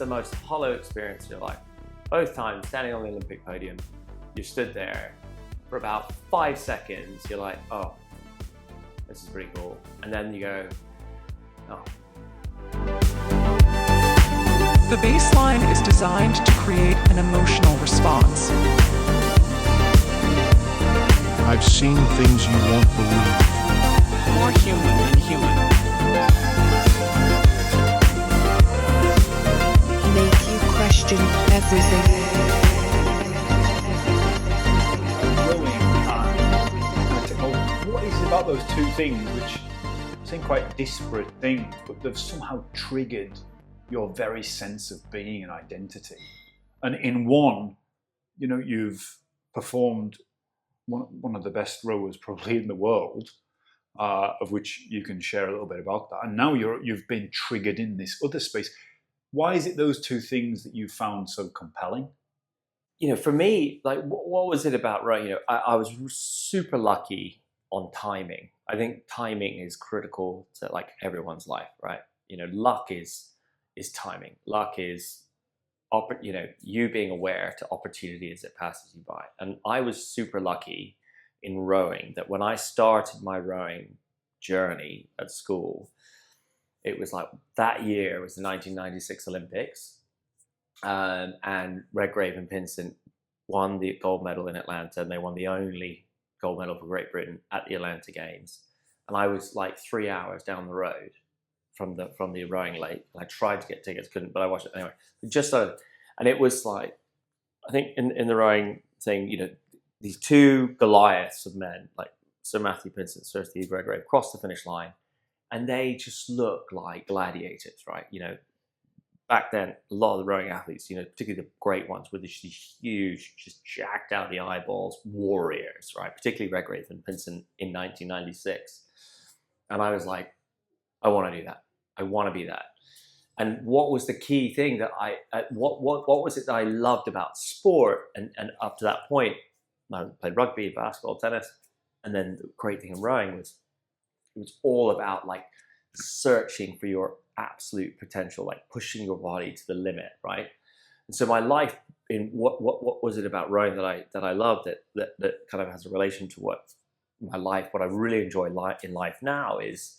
the most hollow experience of your life. Both times, standing on the Olympic podium, you stood there for about 5 seconds, you're like, oh, this is pretty cool. And then you go, oh. The baseline is designed to create an emotional response. I've seen things you won't believe. More human than human. Make you question everything. What is it about those two things which seem quite disparate things, but they've somehow triggered your very sense of being and identity? And in one, you know, you've performed one of the best rowers probably in the world, of which you can share a little bit about that. And now you've been triggered in this other space. Why is it those two things that you found so compelling? You know, for me, like, what was it about rowing? You know, I was super lucky on timing. I think timing is critical to like everyone's life, right? You know, luck is timing. Luck is, you know, you being aware to opportunity as it passes you by. And I was super lucky in rowing that when I started my rowing journey at school, it was like that year was the 1996 Olympics, and Redgrave and Pinsent won the gold medal in Atlanta, and they won the only gold medal for Great Britain at the Atlanta Games. And I was like 3 hours down the road from the rowing lake. I tried to get tickets, couldn't, but I watched it anyway. Just so, and it was like, I think in the rowing thing, you know, these two Goliaths of men, like Sir Matthew Pinsent, Sir Steve Redgrave, crossed the finish line, and they just look like gladiators, right? You know, back then, a lot of the rowing athletes, you know, particularly the great ones, were these huge, just jacked out the eyeballs warriors, right? Particularly Redgrave and Pinsent in 1996. And I was like, I want to do that. I want to be that. And what was the key thing that what was it that I loved about sport? And up to that point, I played rugby, basketball, tennis. And then the great thing in rowing was, it was all about like searching for your absolute potential, like pushing your body to the limit, right? And so my life, in what was it about rowing that I loved that kind of has a relation to what I really enjoy in life now is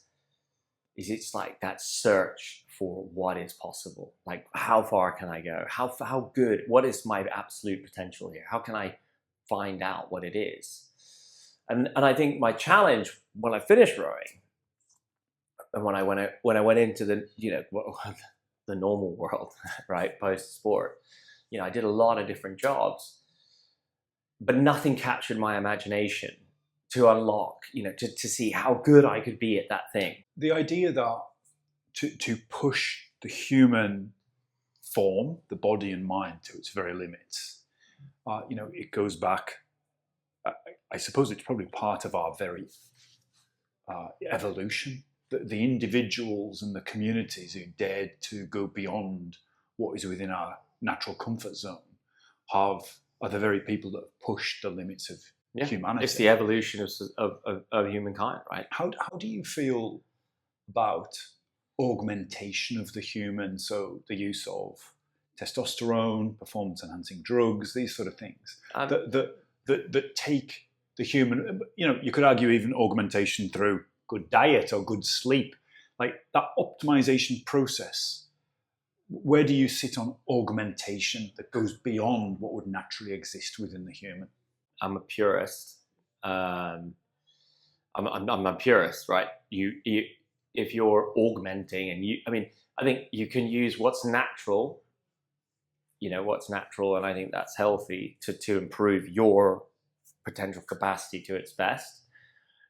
it's like that search for what is possible. Like, how far can I go? How good? What is my absolute potential here? How can I find out what it is? And I think my challenge when I finished rowing, and when I went into the, you know, the normal world, right, post sport, you know, I did a lot of different jobs, but nothing captured my imagination to unlock, you know, to see how good I could be at that thing. The idea that to push the human form, the body and mind, to its very limits, you know, it goes back. I suppose it's probably part of our very evolution. The individuals and the communities who dared to go beyond what is within our natural comfort zone are the very people that have pushed the limits of humanity. It's the evolution of humankind, right? How do you feel about augmentation of the human? So the use of testosterone, performance-enhancing drugs, these sort of things that take the human. You know, you could argue even augmentation through good diet or good sleep, like that optimization process. Where do you sit on augmentation that goes beyond what would naturally exist within the human? I'm a purist. I'm a purist, right? If you're augmenting, and I think you can use what's natural, you know, what's natural, and I think that's healthy to improve your potential capacity to its best.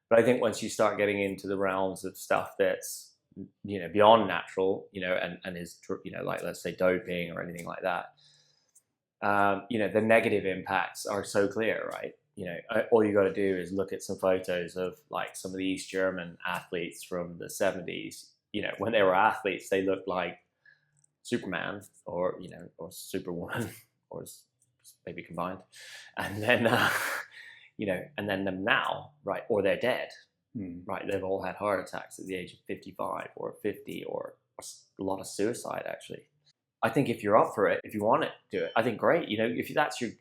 But I think once you start getting into the realms of stuff that's, you know, beyond natural, you know, and is, you know, like, let's say doping or anything like that, you know, the negative impacts are so clear, right? You know, all you got to do is look at some photos of like some of the East German athletes from the 70s. You know, when they were athletes, they looked like Superman or, you know, or Superwoman, or maybe combined. And then, you know, and then them now, right? Or they're dead, right? They've all had heart attacks at the age of 55 or 50, or a lot of suicide, actually. I think if you're up for it, if you want it, do it. I think great. You know, if that's your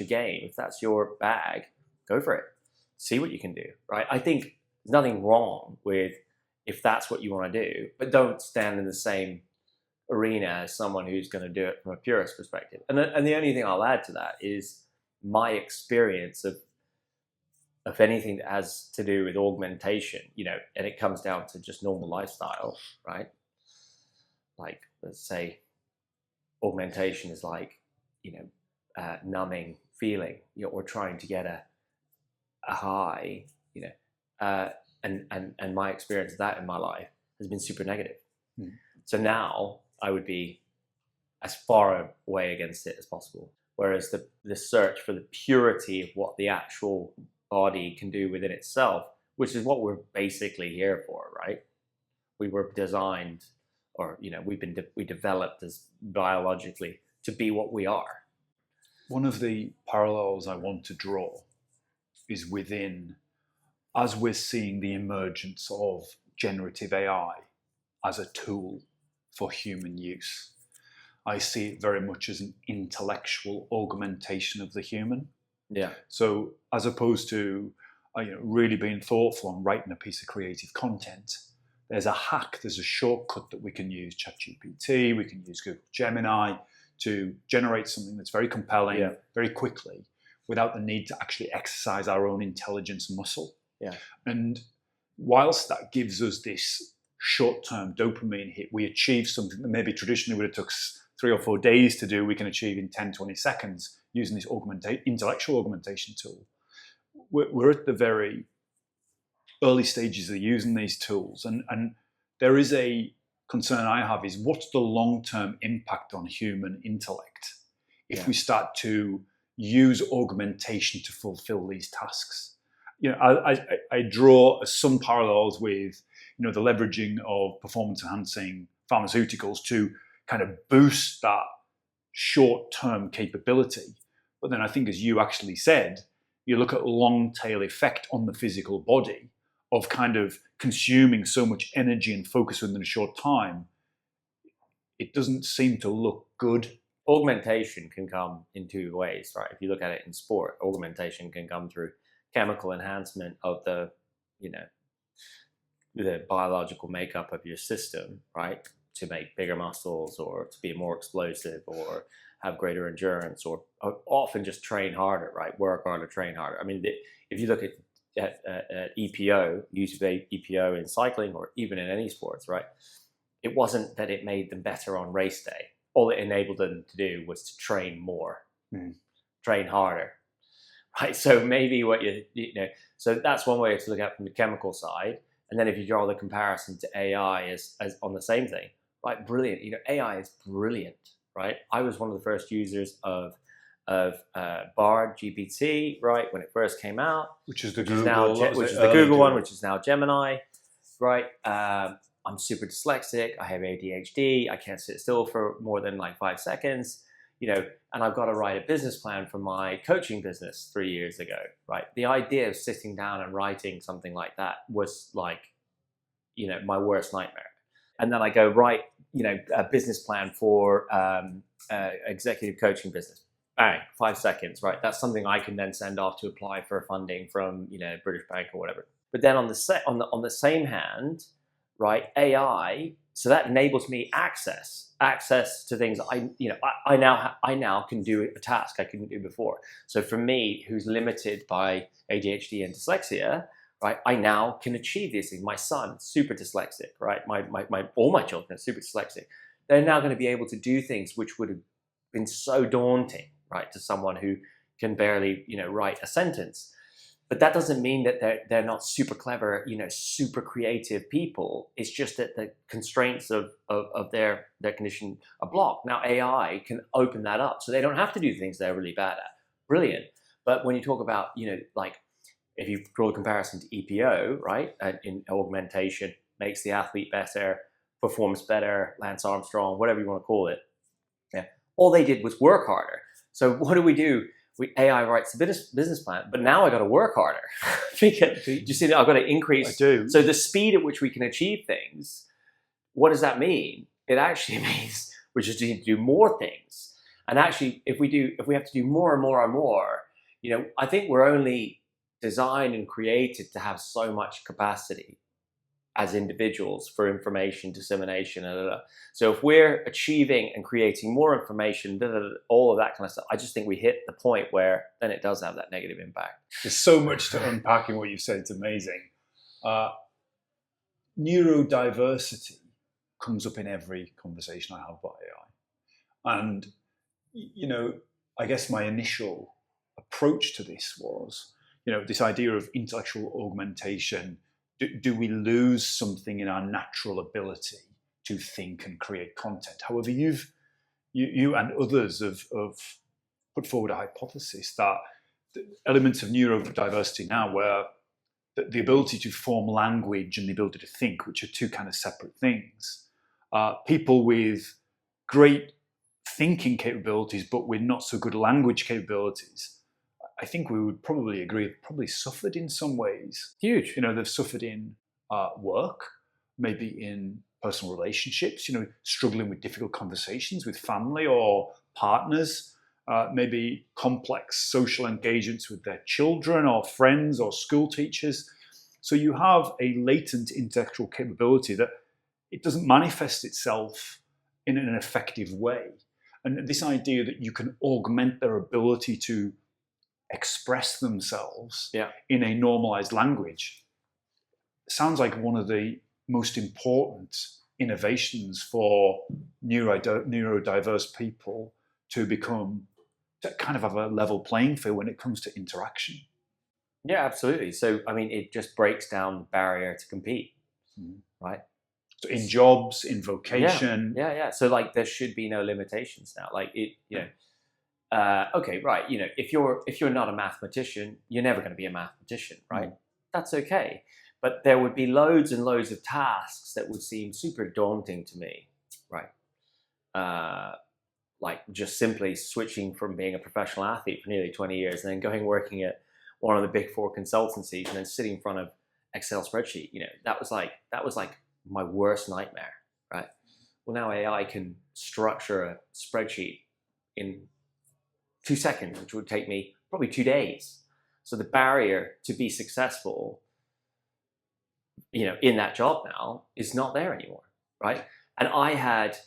game, if that's your bag, go for it. See what you can do, right? I think there's nothing wrong with if that's what you want to do, but don't stand in the same arena as someone who's going to do it from a purist perspective. And the only thing I'll add to that is my experience of anything that has to do with augmentation, you know, and it comes down to just normal lifestyle, right? Like, let's say augmentation is like, you know, numbing feeling, you know, or trying to get a high, you know, and my experience of that in my life has been super negative. So now I would be as far away against it as possible. Whereas the search for the purity of what the actual body can do within itself, which is what we're basically here for, right? We were designed, or, you know, we developed as biologically to be what we are. One of the parallels I want to draw is within, as we're seeing the emergence of generative AI as a tool for human use, I see it very much as an intellectual augmentation of the human. Yeah. So as opposed to you know, really being thoughtful and writing a piece of creative content, there's a hack, there's a shortcut that we can use, ChatGPT, we can use Google Gemini to generate something that's very compelling, very quickly, without the need to actually exercise our own intelligence muscle. Yeah. And whilst that gives us this short-term dopamine hit, we achieve something that maybe traditionally would have took 3 or 4 days to do, we can achieve in 10, 20 seconds using this intellectual augmentation tool. We're at the very early stages of using these tools. And there is a concern I have is, what's the long-term impact on human intellect if we start to use augmentation to fulfill these tasks? You know, I draw some parallels with, you know, the leveraging of performance-enhancing pharmaceuticals to kind of boost that short-term capability. But then I think, as you actually said, you look at long-tail effect on the physical body of kind of consuming so much energy and focus within a short time. It doesn't seem to look good. Augmentation can come in 2 ways, right? If you look at it in sport, augmentation can come through chemical enhancement of the, you know, the biological makeup of your system, right? To make bigger muscles, or to be more explosive, or have greater endurance, or often just train harder, right? Work harder, train harder. I mean, if you look at EPO, use of EPO in cycling, or even in any sports, right? It wasn't that it made them better on race day. All it enabled them to do was to train more, train harder, right? So maybe what you know, so that's one way to look at from the chemical side. And then if you draw the comparison to AI as on the same thing, right? Brilliant. You know, AI is brilliant, right? I was one of the first users of Bard GPT, right, when it first came out, Which is the Google one, which is now Gemini, right? I'm super dyslexic. I have ADHD. I can't sit still for more than like 5 seconds, you know, and I've got to write a business plan for my coaching business 3 years ago, right? The idea of sitting down and writing something like that was like, you know, my worst nightmare. And then I go, write, you know, a business plan for executive coaching business. Bang, 5 seconds, right? That's something I can then send off to apply for funding from, you know, British Bank or whatever. But then on the same hand, right, AI, so that enables me access to things I now can do a task I couldn't do before. So for me, who's limited by ADHD and dyslexia, right, I now can achieve these things. My son, super dyslexic, right? All my children are super dyslexic. They're now going to be able to do things which would have been so daunting, right, to someone who can barely, you know, write a sentence. But that doesn't mean that they're not super clever, you know, super creative people. It's just that the constraints of their condition are blocked. Now AI can open that up, so they don't have to do things they're really bad at. Brilliant. But when you talk about, you know, like if you draw a comparison to EPO, right, in augmentation, makes the athlete better, performs better, Lance Armstrong, whatever you want to call it. Yeah. All they did was work harder. So what do? AI writes the business plan, but now I got to work harder. Because, do you see that? I've got to increase. I do. So the speed at which we can achieve things, what does that mean? It actually means which is to do more things. And actually, if we have to do more and more and more, I think we're only designed and created to have so much capacity as individuals for information dissemination. So if we're achieving and creating more information, all of that kind of stuff, I just think we hit the point where then it does have that negative impact. There's so much to unpack in what you said. It's amazing. Neurodiversity comes up in every conversation I have about AI. And, I guess my initial approach to this was, this idea of intellectual augmentation. Do we lose something in our natural ability to think and create content? However, you and others have put forward a hypothesis that the elements of neurodiversity now, where the ability to form language and the ability to think, which are two kind of separate things, people with great thinking capabilities but with not so good language capabilities, I think we would probably agree, have probably suffered in some ways. Huge. They've suffered in work, maybe in personal relationships, struggling with difficult conversations with family or partners, maybe complex social engagements with their children or friends or school teachers. So you have a latent intellectual capability that it doesn't manifest itself in an effective way. And this idea that you can augment their ability to express themselves in a normalized language sounds like one of the most important innovations for neurodiverse people to kind of have a level playing field when it comes to interaction. Yeah, absolutely. So, it just breaks down the barrier to compete, right? So in jobs, in vocation. Yeah. So there should be no limitations now. Okay, right. If you're not a mathematician, you're never going to be a mathematician, right? That's okay. But there would be loads and loads of tasks that would seem super daunting to me, right? Like just simply switching from being a professional athlete for nearly 20 years and then working at one of the big four consultancies and then sitting in front of Excel spreadsheet. That was like my worst nightmare, right? Well, now AI can structure a spreadsheet in 2 seconds, which would take me probably 2 days. So the barrier to be successful, in that job now is not there anymore, right? And I had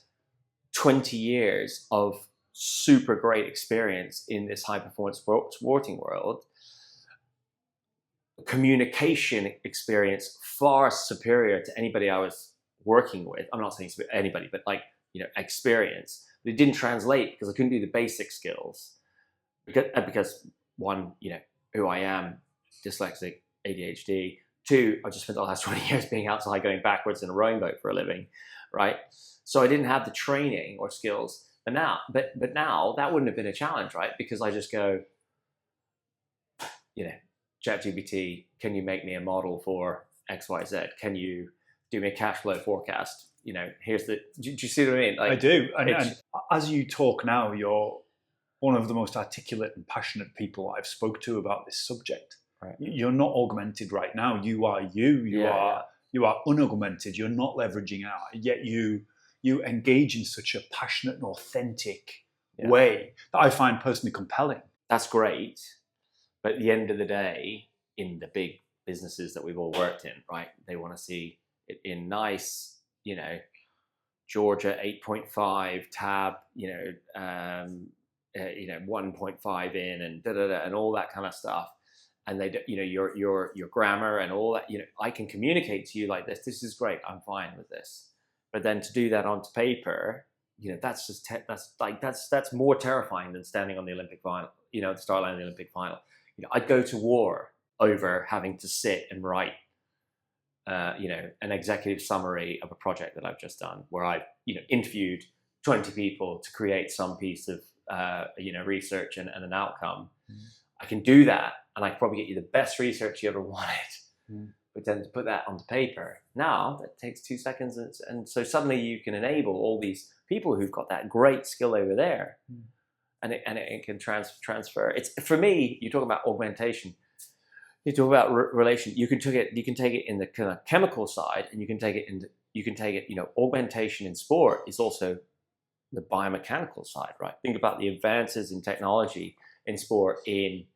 20 years of super great experience in this high performance sporting world. Communication experience far superior to anybody I was working with. I'm not saying anybody, but experience. But it didn't translate because I couldn't do the basic skills. Because one, who I am, dyslexic, ADHD. Two, I just spent the last 20 years being outside going backwards in a rowing boat for a living, right? So I didn't have the training or skills. But now that wouldn't have been a challenge, right? Because I just go, ChatGPT, can you make me a model for XYZ? Can you do me a cash flow forecast? Here's do you see what I mean? I do. And as you talk now, you're one of the most articulate and passionate people I've spoke to about this subject. Right. You're not augmented right now. You are you. You are unaugmented. You're not leveraging out. Yet you engage in such a passionate and authentic way that I find personally compelling. That's great. But at the end of the day, in the big businesses that we've all worked in, right, they want to see it in nice, Georgia 8.5 tab, 1.5 in and and all that kind of stuff. And they, your grammar and all that, I can communicate to you like this. This is great. I'm fine with this. But then to do that onto paper, that's more terrifying than standing on the Olympic final, the start line of the Olympic final. I'd go to war over having to sit and write, an executive summary of a project that I've just done, where I've, interviewed 20 people to create some piece of, research and an outcome. I can do that, and I can probably get you the best research you ever wanted. But then to put that onto paper, now that takes 2 seconds, and so suddenly you can enable all these people who've got that great skill over there. And it can transfer. It's, for me, you talk about augmentation. You talk about relation. You can take it in the kind of chemical side, and you can take it. Augmentation in sport is also the biomechanical side, right? Think about the advances in technology in sport, in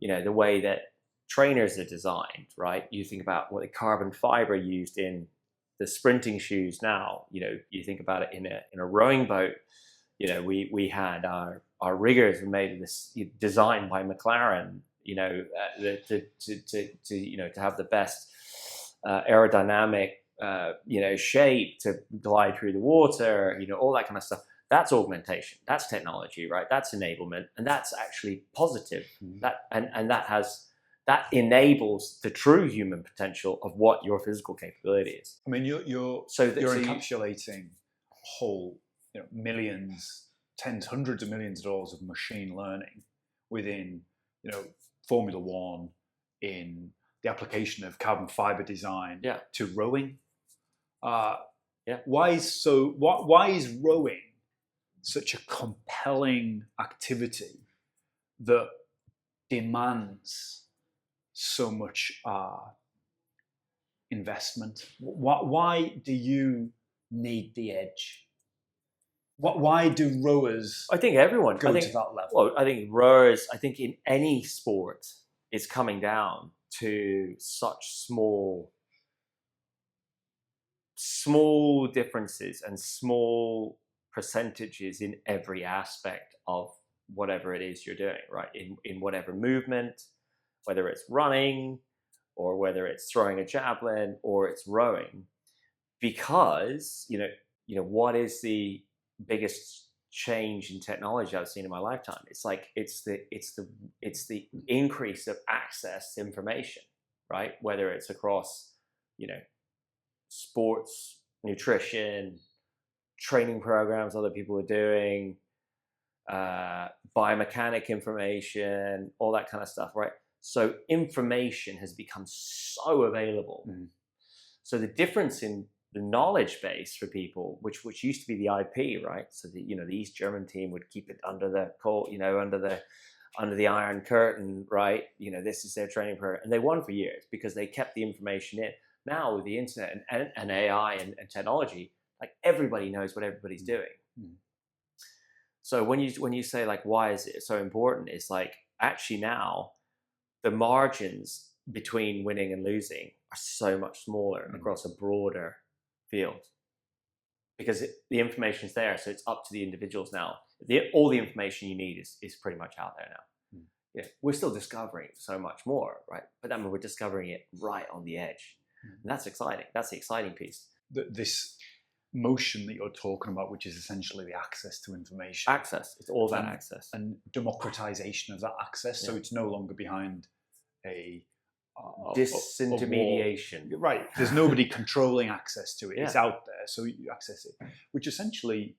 the way that trainers are designed, right? You think about what the carbon fiber used in the sprinting shoes now. You think about it in a rowing boat. We had our riggers were made of this, designed by McLaren. To have the best aerodynamic shape to glide through the water. All that kind of stuff. That's augmentation. That's technology, right? That's enablement, and that's actually positive. That enables the true human potential of what your physical capability is. I mean, you're encapsulating whole millions, tens, hundreds of millions of dollars of machine learning within Formula One, in the application of carbon fiber design to rowing. Why is rowing such a compelling activity that demands so much investment? Why do you need the edge? Why do rowers? I think everyone go to that level. Well, I think rowers. I think in any sport, it's coming down to such small differences and small percentages in every aspect of whatever it is you're doing, right? In whatever movement, whether it's running or whether it's throwing a javelin or it's rowing, because what is the biggest change in technology I've seen in my lifetime? It's the increase of access to information, right? Whether it's across sports, nutrition, training programs other people are doing, biomechanic information, all that kind of stuff, right? So information has become so available. So the difference in the knowledge base for people, which used to be the IP, right? So the East German team would keep it under the under the Iron Curtain, right? This is their training program, and they won for years because they kept the information in. Now with the internet and AI and technology, like everybody knows what everybody's doing. So when you say like, why is it so important? It's like, actually now the margins between winning and losing are so much smaller across a broader field, because the information's there. So it's up to the individuals now. All the information you need is pretty much out there now. We're still discovering so much more, right? But we're discovering it right on the edge. And that's exciting. That's the exciting piece. This motion that you're talking about, which is essentially the access to information. Access. It's all about access. And democratization of that access. So it's no longer behind a disintermediation. Right. There's nobody controlling access to it. It's out there, so you access it, which essentially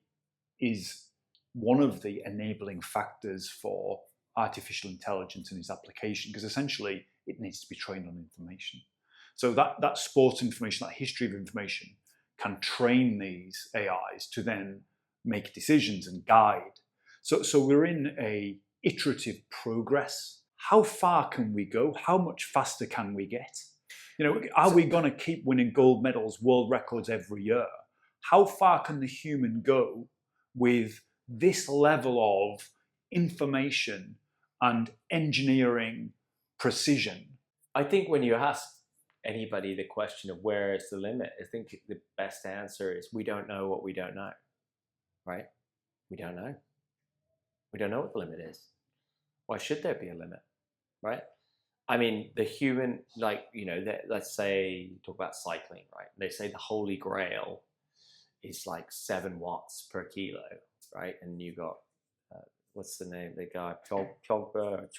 is one of the enabling factors for artificial intelligence and its application, because essentially it needs to be trained on information. So that sports information, that history of information, can train these AIs to then make decisions and guide. So we're in a iterative progress. How far can we go? How much faster can we get? Are we going to keep winning gold medals, world records every year? How far can the human go with this level of information and engineering precision? I think when you ask anybody the question of where is the limit, I think the best answer is we don't know what we don't know, right? We don't know. We don't know what the limit is. Why should there be a limit, right? I mean, the human, let's say, talk about cycling, right? They say the holy grail is like 7 watts per kilo, right? And you got, what's the name? The guy, Pogba,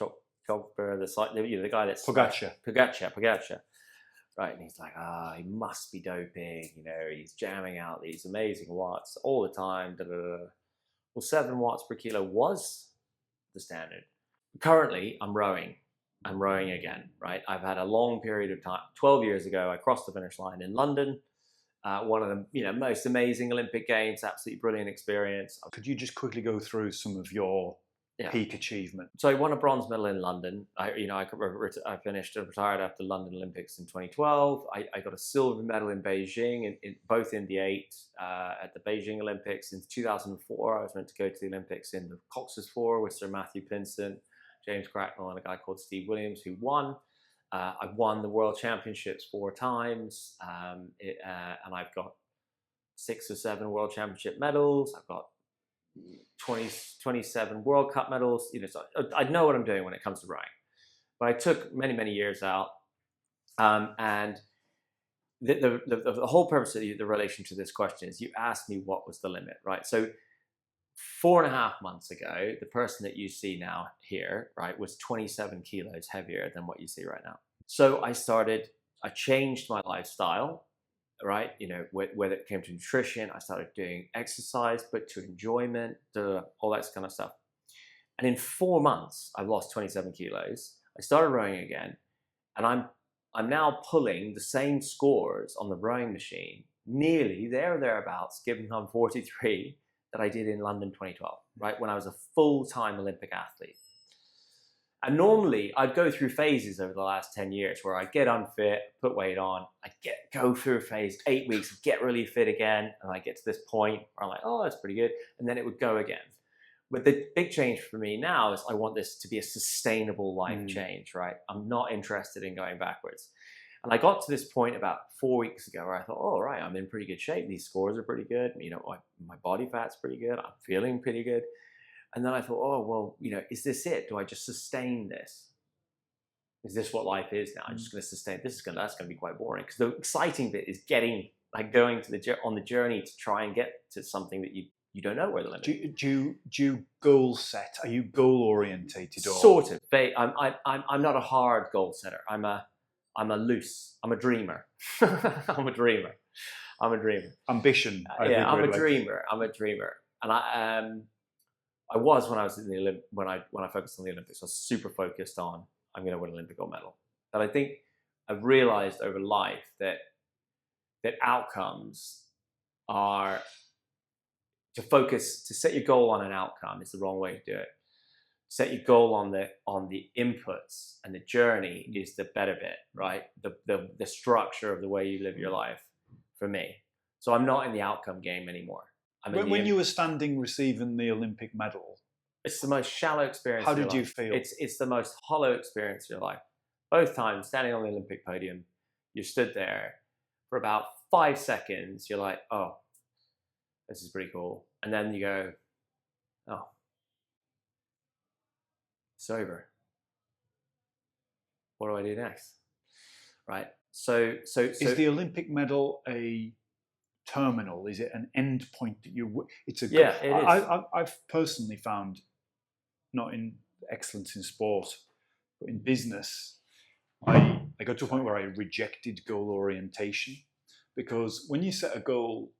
the guy that's... Pogacar. Right, and he's like, he must be doping, he's jamming out these amazing watts all the time, Well, 7 watts per kilo was the standard. Currently, I'm rowing again, right? I've had a long period of time. 12 years ago, I crossed the finish line in London, one of the most amazing Olympic Games, absolutely brilliant experience. Could you just quickly go through some of your peak achievement? So I won a bronze medal in London. I finished and retired after the London Olympics in 2012. I got a silver medal in Beijing, both in the 8 at the Beijing Olympics. In 2004, I was meant to go to the Olympics in the Cox's 4 with Sir Matthew Pinsent, James Cracknell, and a guy called Steve Williams, who won. I won the World Championships 4 times, and I've got 6 or 7 World Championship medals. I've got 27 World Cup medals. So I know what I'm doing when it comes to rowing. But I took many years out, and the whole purpose of the relation to this question is you asked me what was the limit, right? So 4.5 months ago, the person that you see now here, right, was 27 kilos heavier than what you see right now. So I changed my lifestyle, right? Whether it came to nutrition, I started doing exercise, but to enjoyment, all that kind of stuff. And in 4 months, I've lost 27 kilos. I started rowing again, and I'm now pulling the same scores on the rowing machine, nearly there or thereabouts, given I'm 43, that I did in London 2012, right? When I was a full-time Olympic athlete. And normally I'd go through phases over the last 10 years where I get unfit, put weight on, go through a phase, 8 weeks, get really fit again, and I get to this point where I'm like, oh, that's pretty good, and then it would go again. But the big change for me now is I want this to be a sustainable life change, right? I'm not interested in going backwards. And I got to this point about 4 weeks ago where I thought, oh, right, I'm in pretty good shape. These scores are pretty good. My body fat's pretty good. I'm feeling pretty good. And then I thought, oh, well, is this it? Do I just sustain this? Is this what life is now? I'm just going to sustain. That's going to be quite boring. Because the exciting bit is going on the journey to try and get to something that you don't know where the limit is. Do you goal set? Are you goal orientated? Sort of. I'm not a hard goal setter. I'm a dreamer. I'm a dreamer. Ambition. I'm a dreamer. And I was when I was in when I focused on the Olympics. I was super focused on I'm going to win an Olympic gold medal. But I think I've realized over life that outcomes are to set your goal on an outcome is the wrong way to do it. Set your goal on the inputs, and the journey is the better bit, right? The structure of the way you live your life for me. So I'm not in the outcome game anymore. When you were standing receiving the Olympic medal, it's the most shallow experience. How did you feel? It's the most hollow experience of your life. Both times, standing on the Olympic podium, you stood there for about 5 seconds. You're like, oh, this is pretty cool. And then you go, oh, it's over. What do I do next? Right. So is the Olympic medal a terminal? Is it an end point that it's a? Yeah, it is. I've personally found, not in excellence in sport, but in business, I got to a point where I rejected goal orientation, because when you set a goal,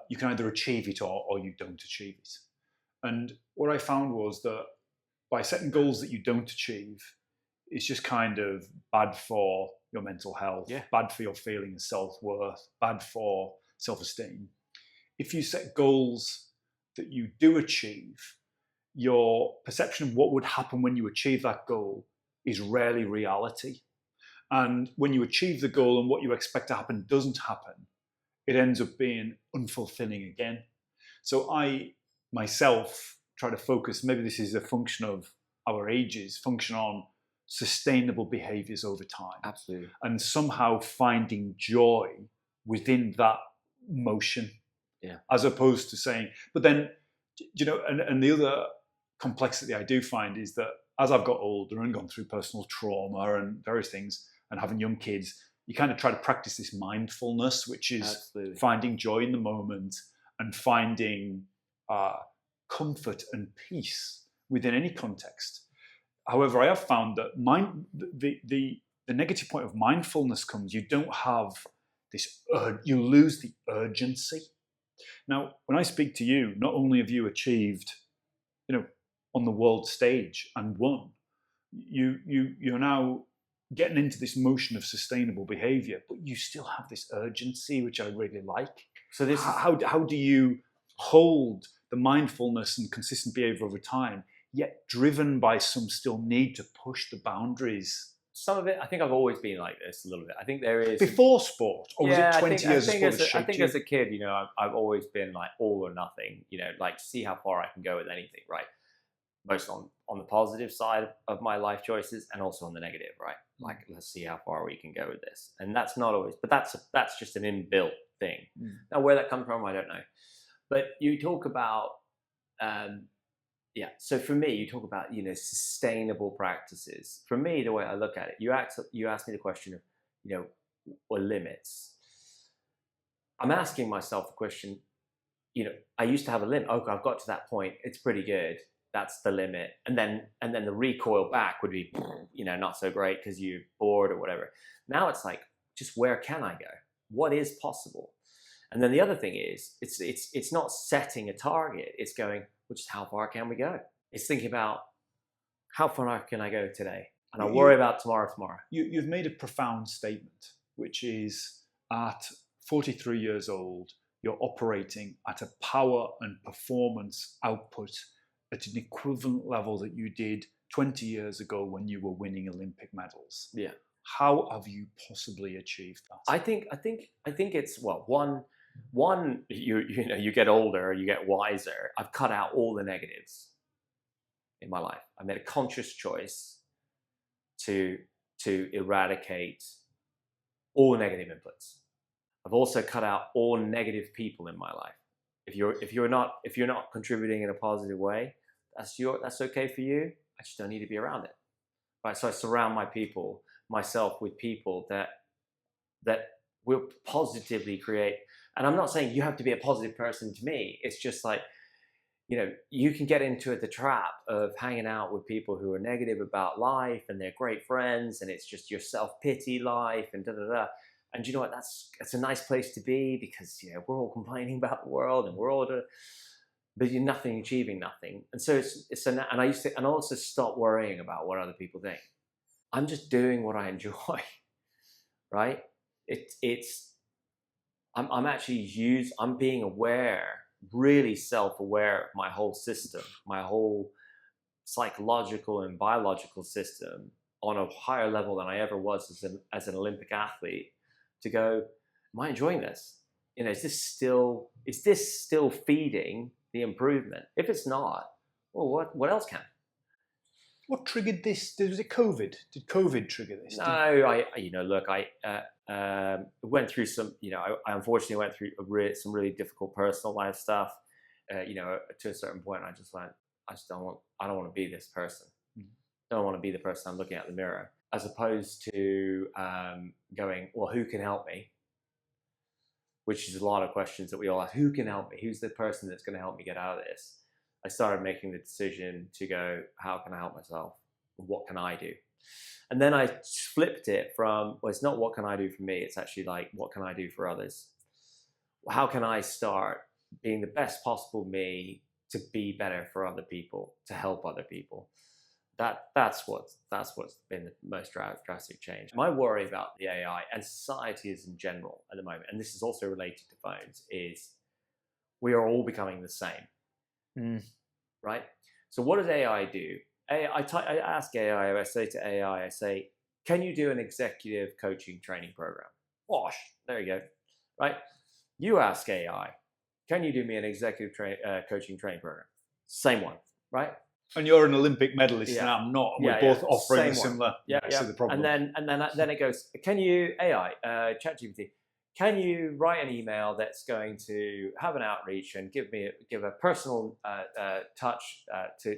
you can either achieve it or you don't achieve it. And what I found was that by setting goals that you don't achieve, it's just kind of bad for your mental health, bad for your feeling of self-worth, bad for self-esteem. If you set goals that you do achieve, your perception of what would happen when you achieve that goal is rarely reality. And when you achieve the goal and what you expect to happen doesn't happen, it ends up being unfulfilling again. So I myself try to focus, maybe this is a function of our ages, function on sustainable behaviors over time. Absolutely. And somehow finding joy within that motion. Yeah. As opposed to saying, but then, and the other complexity I do find is that as I've got older and gone through personal trauma and various things and having young kids, you kind of try to practice this mindfulness, which is finding joy in the moment and finding comfort and peace within any context. However, I have found that the negative point of mindfulness comes, you don't have this, you lose the urgency. Now, when I speak to you, not only have you achieved, on the world stage and won, you're now getting into this motion of sustainable behavior, but you still have this urgency, which I really like. So how do you hold the mindfulness and consistent behavior over time, yet driven by some still need to push the boundaries? Some of it, I think I've always been like this a little bit. I think there is Before sport, or was it 20 years before that I shaped think you? as a kid, I've always been like all or nothing. Like see how far I can go with anything, right? Most on the positive side of my life choices, and also on the negative, right? Like let's see how far we can go with this, and that's not always, but that's just an inbuilt thing. Now where that comes from, I don't know. But you talk about, so for me, you talk about sustainable practices. For me, the way I look at it, you asked me the question of or limits. I'm asking myself the question. I used to have a limit. Okay, I've got to that point. It's pretty good. That's the limit. And then the recoil back would be, not so great because you're bored or whatever. Now it's like, just where can I go? What is possible? And then the other thing is, it's not setting a target. It's going, well, just how far can we go? It's thinking about how far can I go today? And I'll worry about tomorrow. You've made a profound statement, which is at 43 years old, you're operating at a power and performance output at an equivalent level that you did 20 years ago when you were winning Olympic medals. Yeah. How have you possibly achieved that? I think it's one you get older, you get wiser. I've cut out all the negatives in my life. I made a conscious choice to eradicate all negative inputs. I've also cut out all negative people in my life. If you're not contributing in a positive way, that's okay for you. I just don't need to be around it. Right? So I surround myself with people that will positively create. And I'm not saying you have to be a positive person to me. It's just like, you can get into the trap of hanging out with people who are negative about life and they're great friends and it's just your self-pity life and da-da-da. And you know what? That's a nice place to be because, we're all complaining about the world and we're all, but you're nothing, achieving nothing. And so and I also stop worrying about what other people think. I'm just doing what I enjoy, right? I'm being aware, really self-aware of my whole system, my whole psychological and biological system on a higher level than I ever was as an Olympic athlete, to go, am I enjoying this? Is this still feeding the improvement? If it's not, well, what else can? What triggered this? Was it COVID? Did COVID trigger this? No, I went through some, I unfortunately went through some really difficult personal life stuff, to a certain point. I just went, I don't want to be this person. I don't want to be the person I'm looking at in the mirror, as opposed to going, well, who can help me? Which is a lot of questions that we all ask. Who can help me? Who's the person that's going to help me get out of this? I started making the decision to go, how can I help myself? What can I do? And then I flipped it from, well, it's not what can I do for me? It's actually like, what can I do for others? How can I start being the best possible me to be better for other people, to help other people? That's what's been the most drastic change. My worry about the AI and society is in general at the moment, and this is also related to phones, is we are all becoming the same. Right? So what does AI do? I ask AI, I say to AI, can you do an executive coaching training program? Wash, there you go. Right? You ask AI, can you do me an executive coaching training program? Same one, right? And you're an Olympic medalist, and I'm not. We're both offering a similar to the problem. And then it goes, can you AI, ChatGPT, can you write an email that's going to have an outreach and give a personal touch to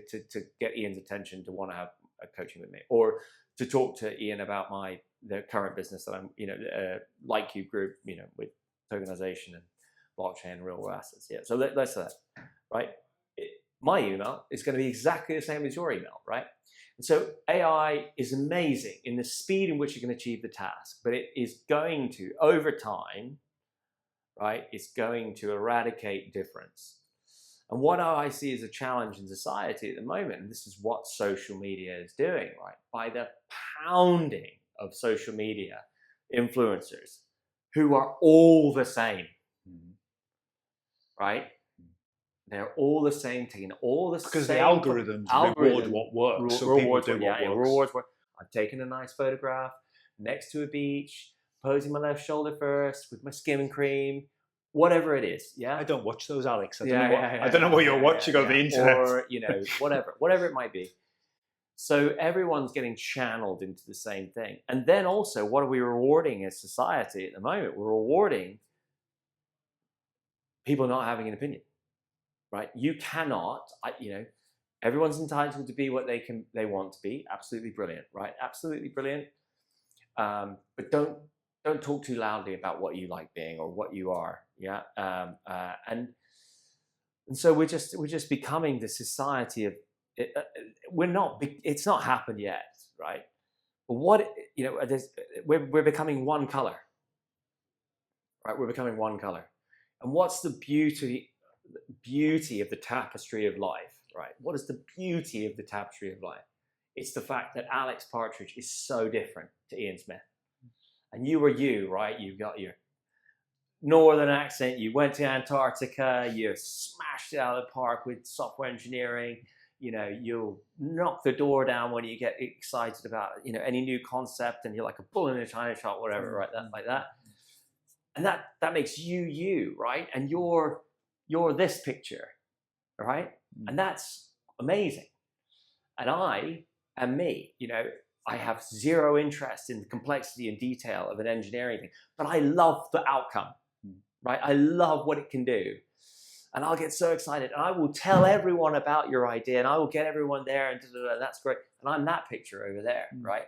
get Ian's attention to want to have a coaching with me, or to talk to Ian about the current business that I'm, like you group, with tokenization and blockchain and real world assets. Yeah. So let's say that, right? My email is going to be exactly the same as your email, right? And so AI is amazing in the speed in which it can achieve the task, but it is going to, over time, right, it's going to eradicate difference. And what I see as a challenge in society at the moment, and this is what social media is doing, right, by the pounding of social media influencers who are all the same, right? They're all the same, taking all the Because same the algorithms reward what works, so people rewards do what, what yeah, it works. rewards what. I'm taking a nice photograph next to a beach, posing my left shoulder first with my skin and cream, whatever it is. Yeah, I don't watch those, Alex. I I don't know what you're watching on the internet. or whatever it might be. So everyone's getting channeled into the same thing. And then also, what are we rewarding as society at the moment? We're rewarding people not having an opinion, right? You cannot, everyone's entitled to be what they want to be. Absolutely brilliant, right? Absolutely brilliant. But don't talk too loudly about what you like being or what you are. Yeah. And so we're just becoming the society of, it's not happened yet, right? But we're becoming one color, right? We're becoming one color. And what's the beauty of the tapestry of life, right? What is the beauty of the tapestry of life? It's the fact that Alex Partridge is so different to Ian Smith. And you were you, right? You've got your northern accent, you went to Antarctica, you smashed it out of the park with software engineering, you'll knock the door down when you get excited about, any new concept, and you're like a bull in a china shop, whatever, right? Like that. And that makes you, right? And you're this picture, right? And that's amazing. And I am me, I have zero interest in the complexity and detail of an engineering thing, but I love the outcome, right? I love what it can do. And I'll get so excited, and I will tell everyone about your idea, and I will get everyone there, and that's great. And I'm that picture over there, right?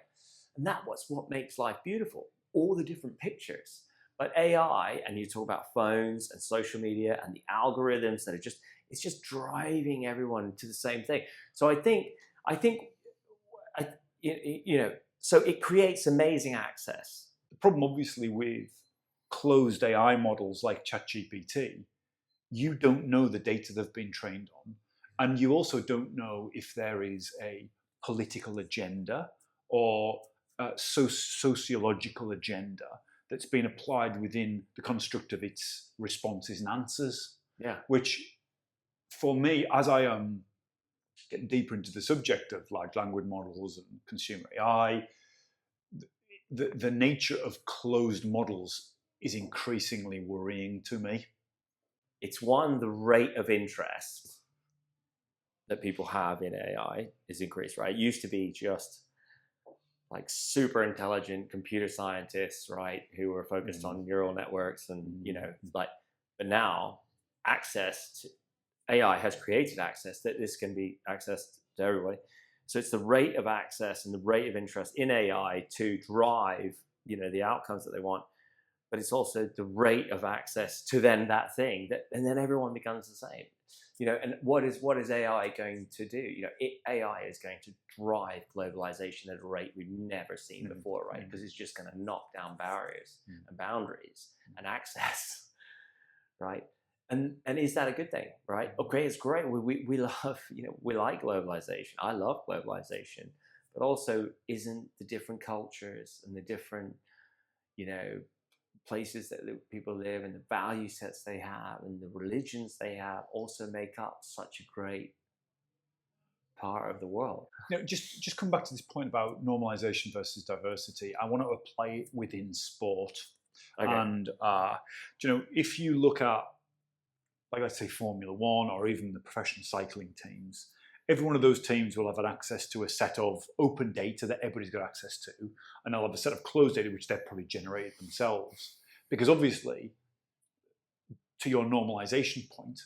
And that's what makes life beautiful, all the different pictures. But AI, and you talk about phones and social media and the algorithms that it's just driving everyone to the same thing. So I think, so it creates amazing access. The problem, obviously, with closed AI models like ChatGPT, you don't know the data they've been trained on. And you also don't know if there is a political agenda or a sociological agenda that's been applied within the construct of its responses and answers. Yeah. Which, for me, as I am getting deeper into the subject of large language models and consumer AI, the nature of closed models is increasingly worrying to me. It's the rate of interest that people have in AI is increased, right? It used to be just like super intelligent computer scientists, right, who were focused on neural networks and, but now access to AI has created access that this can be accessed to everybody. So it's the rate of access and the rate of interest in AI to drive, the outcomes that they want. But it's also the rate of access to then that thing, and then everyone becomes the same. And what is AI going to do? AI is going to drive globalization at a rate we've never seen before, right? Because it's just going to knock down barriers and boundaries and access, right? And is that a good thing, right? Okay, it's great. We love, we like globalization. I love globalization, but also isn't the different cultures and the different, places that people live and the value sets they have and the religions they have also make up such a great part of the world. Just come back to this point about normalization versus diversity. I want to apply it within sport. Okay. And, if you look at, like, let's say Formula One or even the professional cycling teams, every one of those teams will have access to a set of open data that everybody's got access to, and they'll have a set of closed data which they've probably generated themselves. Because obviously, to your normalization point,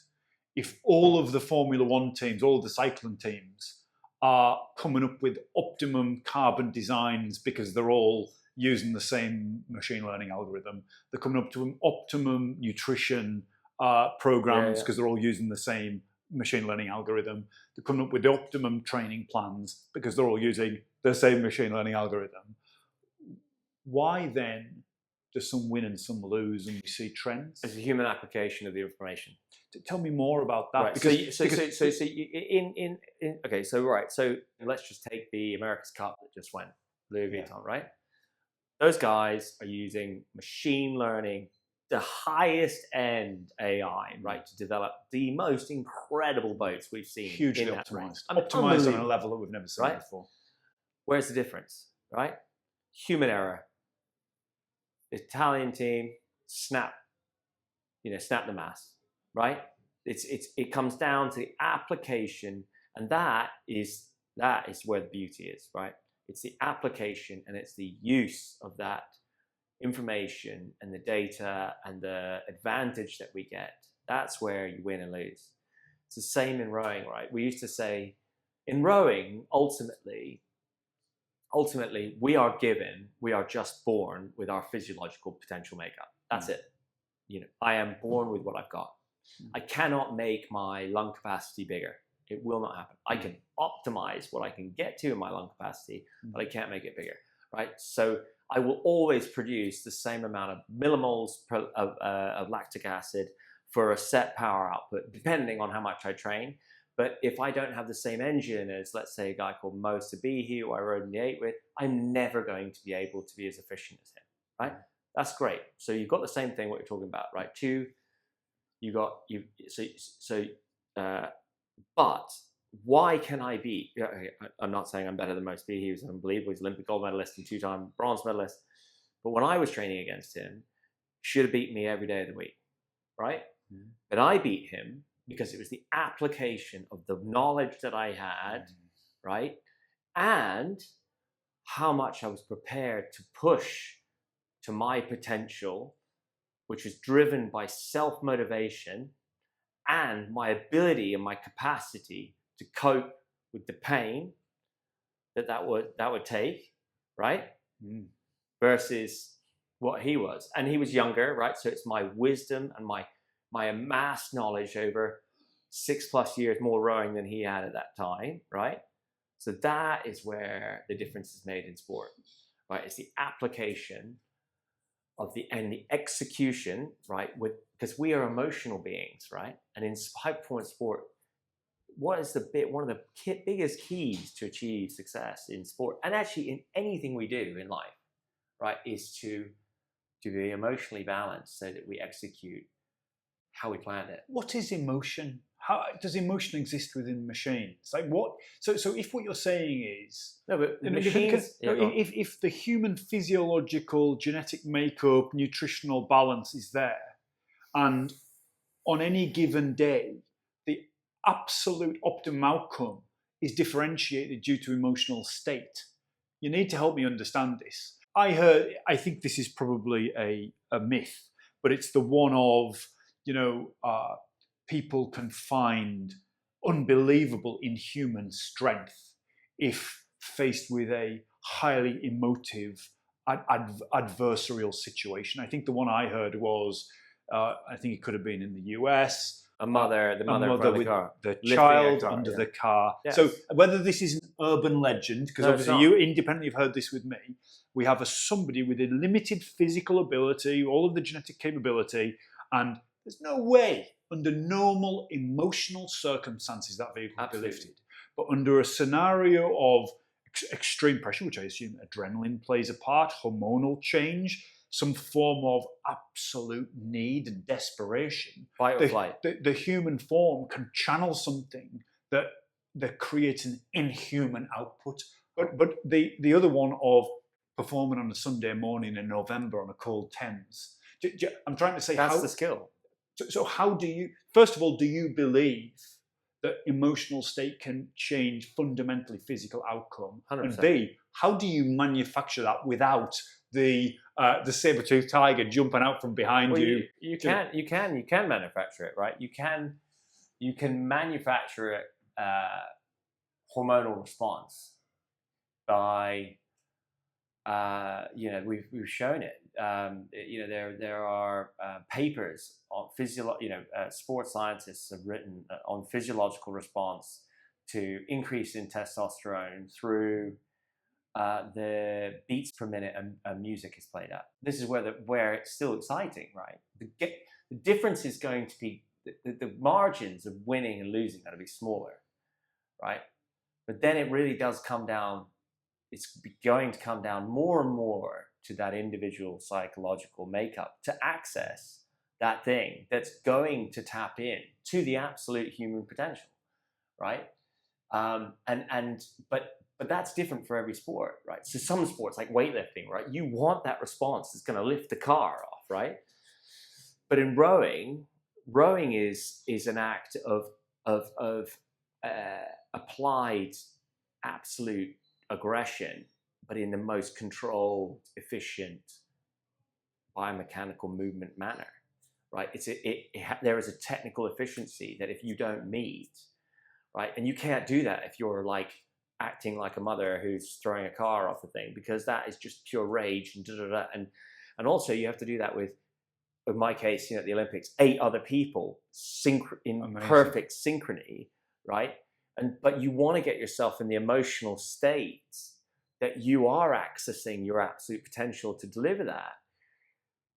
if all of the Formula One teams, all of the cycling teams are coming up with optimum carbon designs because they're all using the same machine learning algorithm, they're coming up to an optimum nutrition programs because they're all using the same machine learning algorithm. They're coming up with the optimum training plans because they're all using the same machine learning algorithm. Why then do some win and some lose and we see trends? It's a human application of the information. Tell me more about that. Right. So let's just take the America's Cup that just went, Louis Vuitton, right? Those guys are using machine learning the highest end AI, right, to develop the most incredible boats we've seen. Hugely in that range. optimized. Optimized on a Unbelievable. level that we've never seen Right? before. Where's the difference, right? Human error. Italian team, snap the mast, right? It comes down to the application, and that is where the beauty is, right? It's the application and it's the use of that information and the data and the advantage that we get. That's where you win and lose. It's the same in rowing, right? We used to say in rowing, ultimately we are just born with our physiological potential makeup. That's it. I am born with what I've got. I cannot make my lung capacity bigger. It will not happen. I can optimize what I can get to in my lung capacity, but I can't make it bigger, right? So I will always produce the same amount of millimoles of lactic acid for a set power output, depending on how much I train. But if I don't have the same engine as, let's say, a guy called Mo Sabihi, who I rode in the 8 with, I'm never going to be able to be as efficient as him, right? That's great. So you've got the same thing what you're talking about, right? But why can I be? I'm not saying I'm better than Mo Sabihi. He was unbelievable. He's an Olympic gold medalist and 2-time bronze medalist. But when I was training against him, he should have beaten me every day of the week, right? But I beat him because it was the application of the knowledge that I had, right? And how much I was prepared to push to my potential, which was driven by self-motivation and my ability and my capacity to cope with the pain that would take, right? Versus what he was. And he was younger, right? So it's my wisdom and my amassed knowledge over 6+ years more rowing than he had at that time, right? So that is where the difference is made in sport, right? It's the application of the execution, right? Because we are emotional beings, right? And in high performance sport, one of the biggest keys to achieve success in sport, and actually in anything we do in life, right, is to be emotionally balanced so that we execute how we planned it. What is emotion? How does emotion exist within machines? Like what? So if what you're saying is if the human physiological genetic makeup, nutritional balance is there, and on any given day, the absolute optimum outcome is differentiated due to emotional state. You need to help me understand this. I think this is probably a myth, but it's the one of, people can find unbelievable inhuman strength if faced with a highly emotive adversarial situation. I think the one I heard was, I think it could have been in the US, the mother with the child under the car. Yes. So whether this is an urban legend, because obviously you independently have heard this with me, we have somebody with a limited physical ability, all of the genetic capability, and there's no way under normal emotional circumstances that vehicle would be lifted. But under a scenario of extreme pressure, which I assume adrenaline plays a part, hormonal change, some form of absolute need and desperation, fight or flight, the human form can channel something that creates an inhuman output. But the other one of performing on a Sunday morning in November on a cold Thames, I'm trying to say that's the skill. So how do you, first of all, do you believe that emotional state can change fundamentally physical outcome? 100%. And B, how do you manufacture that without the saber-toothed tiger jumping out from behind you? You can manufacture it, right? You can manufacture it hormonal response by we've shown it. There are papers on sports scientists have written on physiological response to increase in testosterone through the beats per minute a music is played at. This is where it's still exciting, right? The difference is going to be the margins of winning and losing are going to be smaller, right? But then it really does come down. It's going to come down more and more to that individual psychological makeup to access that thing that's going to tap in to the absolute human potential, right? But that's different for every sport, right? So some sports like weightlifting, right? You want that response that's going to lift the car off, right? But in rowing is an act of applied absolute aggression, but in the most controlled, efficient, biomechanical movement manner, right? There is a technical efficiency that if you don't meet, right, and you can't do that if you're like acting like a mother who's throwing a car off the thing, because that is just pure rage and and also you have to do that with, in my case, at the Olympics, 8 other people in Amazing. Perfect synchrony, right? But you want to get yourself in the emotional state that you are accessing your absolute potential to deliver that.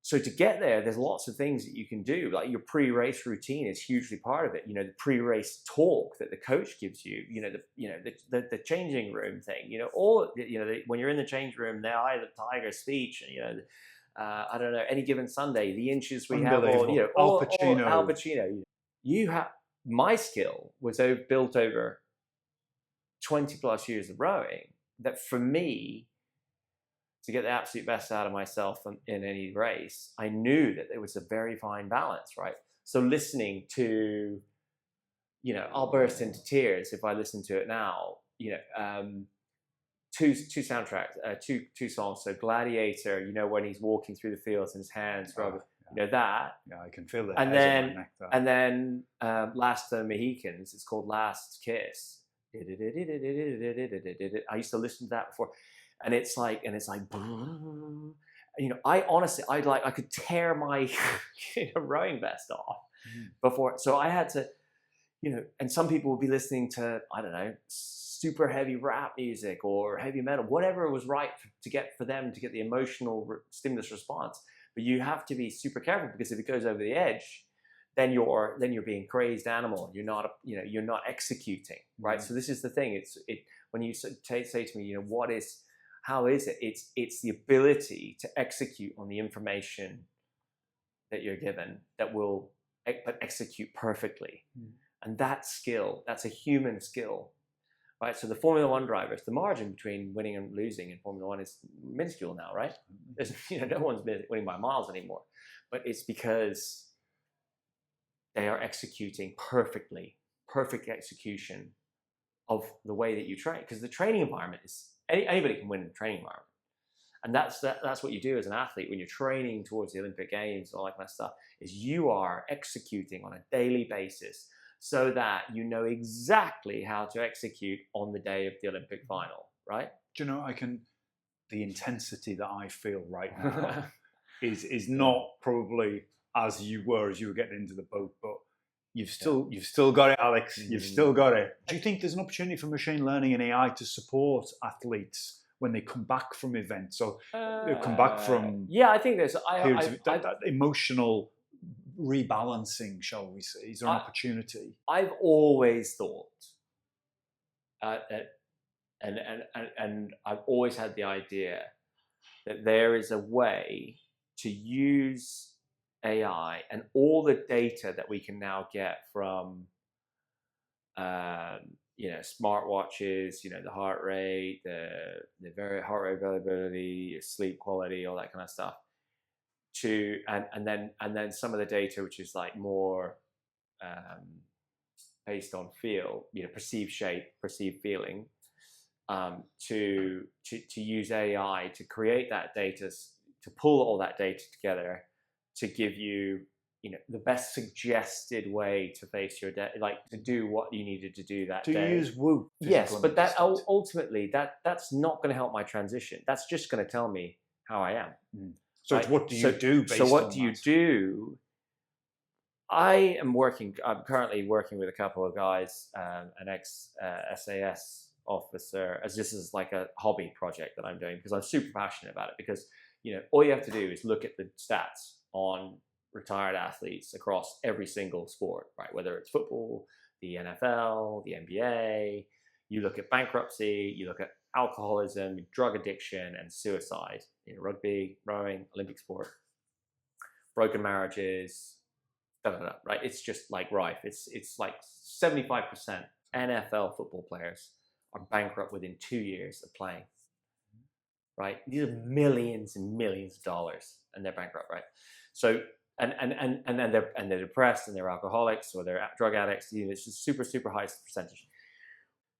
So to get there, there's lots of things that you can do. Like your pre-race routine is hugely part of it. The pre-race talk that the coach gives you. The changing room thing. When you're in the change room, the eye of the tiger speech, and I don't know, any given Sunday, the inches we have, or Al Pacino. Al Pacino. My skill was built over 20 plus years of rowing. That for me, to get the absolute best out of myself in any race, I knew that there was a very fine balance, right? So listening to, I'll burst into tears if I listen to it now. Two soundtracks, two songs. So Gladiator, when he's walking through the fields and his hands rubbing, that. Yeah, I can feel that. And then Last of the Mohicans, it's called Last Kiss. I used to listen to that before. And it's like, I honestly, I could tear my rowing vest off before. So I had to, and some people would be listening to, I don't know, super heavy rap music or heavy metal, whatever was right for them to get the emotional stimulus response. But you have to be super careful, because if it goes over the edge, then you're being crazed animal. You're not executing, right? So this is the thing. When you say to me, how is it? It's the ability to execute on the information that you're given that will execute perfectly. And that skill, that's a human skill, right? So the Formula One drivers, the margin between winning and losing in Formula One is minuscule now, right? There's, no one's winning by miles anymore, but it's because they are executing perfectly, perfect execution of the way that you train. Because the training environment is, anybody can win in the training environment. And that's what you do as an athlete when you're training towards the Olympic Games and all that kind of stuff, is you are executing on a daily basis so that you know exactly how to execute on the day of the Olympic final, right? Do the intensity that I feel right now is not probably as you were getting into the boat, but you've still got it, Alex. You've still got it. Do you think there's an opportunity for machine learning and AI to support athletes when they come back from events, or come back from I think there's that emotional rebalancing, shall we say? Is there an opportunity? I've always thought and I've always had the idea that there is a way to use AI and all the data that we can now get from smartwatches, the heart rate, the very heart rate variability, sleep quality, all that kind of stuff, and then some of the data which is like more based on feel, perceived shape, perceived feeling, to use AI to create that data, to pull all that data together to give you the best suggested way to face your day, like to do what you needed to do that day. To use Whoop. Yes, but that ultimately that's not going to help my transition. That's just going to tell me how I am. So right? What do you do based on that? So what do you do? I'm currently working with a couple of guys, an ex-SAS officer, as this is like a hobby project that I'm doing because I'm super passionate about it, because all you have to do is look at the stats on retired athletes across every single sport, right? Whether it's football, the NFL, the NBA, you look at bankruptcy, you look at alcoholism, drug addiction, and suicide, rugby, rowing, Olympic sport. broken marriages, right? It's just like rife. It's like 75% NFL football players are bankrupt within 2 years of playing, right? These are millions and millions of dollars, and they're bankrupt, right? So and then they're depressed, and they're alcoholics, or they're drug addicts. It's just super high percentage.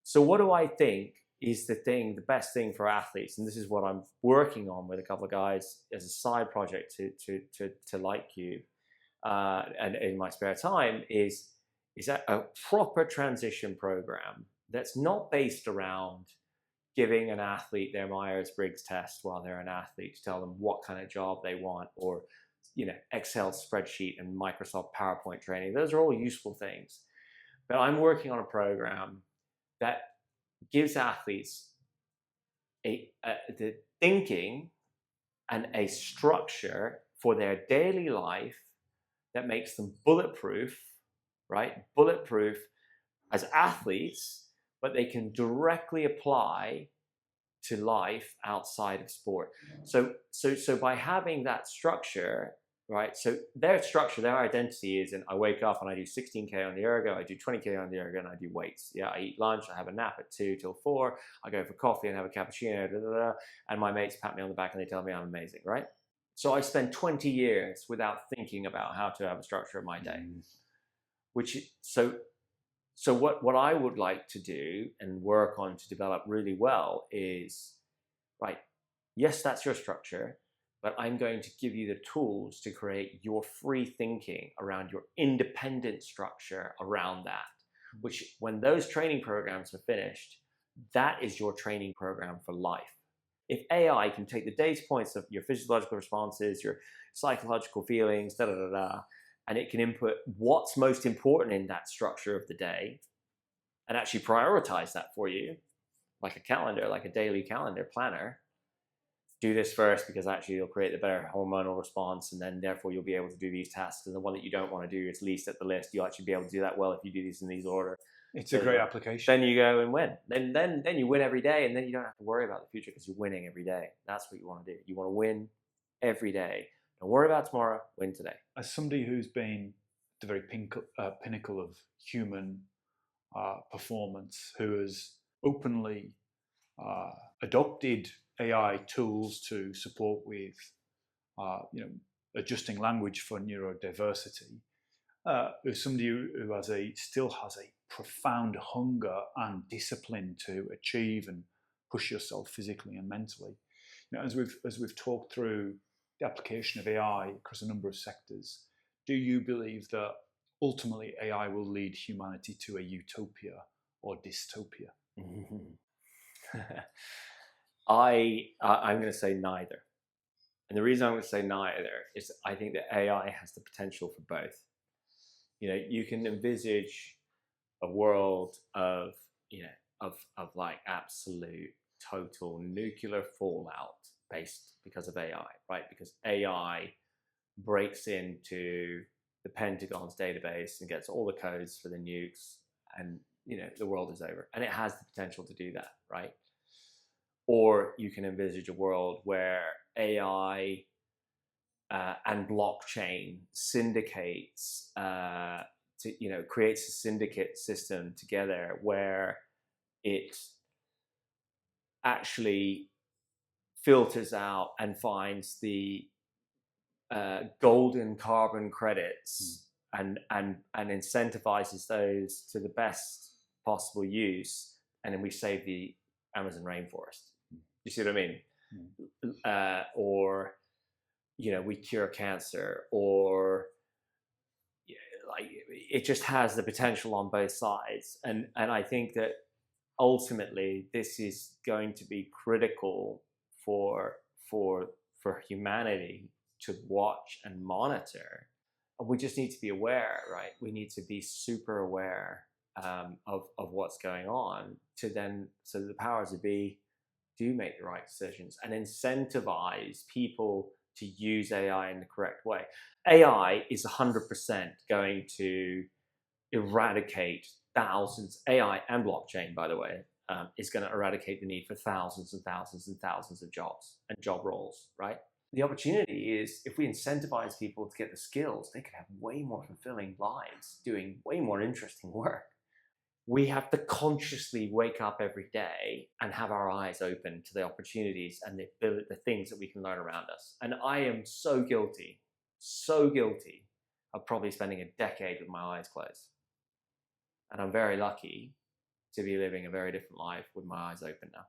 So what do I think is the best thing for athletes? And this is what I'm working on with a couple of guys as a side project to like you, and in my spare time is a proper transition program that's not based around giving an athlete their Myers-Briggs test while they're an athlete to tell them what kind of job they want, or Excel spreadsheet and Microsoft PowerPoint training. Those are all useful things. But I'm working on a program that gives athletes the thinking and a structure for their daily life that makes them bulletproof, right? Bulletproof as athletes, but they can directly apply to life outside of sport. So by having that structure, right? So their structure, their identity is, and I wake up and I do 16K on the ergo, I do 20K on the ergo, and I do weights. Yeah, I eat lunch, I have a nap at 2 till 4, I go for coffee and have a cappuccino, and my mates pat me on the back and they tell me I'm amazing, right? So I spend 20 years without thinking about how to have a structure of my day. So what I would like to do and work on to develop really well is, right, yes, that's your structure, but I'm going to give you the tools to create your free thinking around your independent structure around that, which when those training programs are finished, that is your training program for life. If AI can take the data points of your physiological responses, your psychological feelings, and it can input what's most important in that structure of the day and actually prioritize that for you, like a calendar, like a daily calendar planner. Do this first because actually you'll create the better hormonal response, and then therefore you'll be able to do these tasks. And the one that you don't want to do is least at the list. You'll actually be able to do that well if you do these in these order. It's a great application. Then you go and win. Then you win every day, and then you don't have to worry about the future because you're winning every day. That's what you want to do. You want to win every day. Don't worry about tomorrow, win today. As somebody who's been the very pinnacle of human performance, who has openly adopted AI tools to support with adjusting language for neurodiversity, as somebody who still has a profound hunger and discipline to achieve and push yourself physically and mentally. As we've talked through the application of AI across a number of sectors, do you believe that ultimately AI will lead humanity to a utopia or dystopia? I'm going to say neither. And the reason I'm going to say neither is I think that AI has the potential for both. You can envisage a world of like absolute total nuclear fallout based because of AI, right? Because AI breaks into the Pentagon's database and gets all the codes for the nukes, and the world is over. And it has the potential to do that, right? Or you can envisage a world where AI and blockchain syndicates creates a syndicate system together where it actually filters out and finds the golden carbon credits and incentivizes those to the best possible use, and then we save the Amazon rainforest. You see what I mean? Or we cure cancer, or it just has the potential on both sides, and I think that ultimately this is going to be critical for humanity to watch and monitor. We just need to be aware, right? We need to be super aware of what's going on, so the powers that be do make the right decisions and incentivize people to use AI in the correct way. AI is 100% going to eradicate thousands, AI and blockchain, by the way, is going to eradicate the need for thousands and thousands and thousands of jobs and job roles, right? the opportunity is if we incentivize people to get the skills, they could have way more fulfilling lives doing way more interesting work. We have to consciously wake up every day and have our eyes open to the opportunities and the things that we can learn around us. And I am so guilty of probably spending a decade with my eyes closed. And I'm very lucky to be living a very different life with my eyes open now.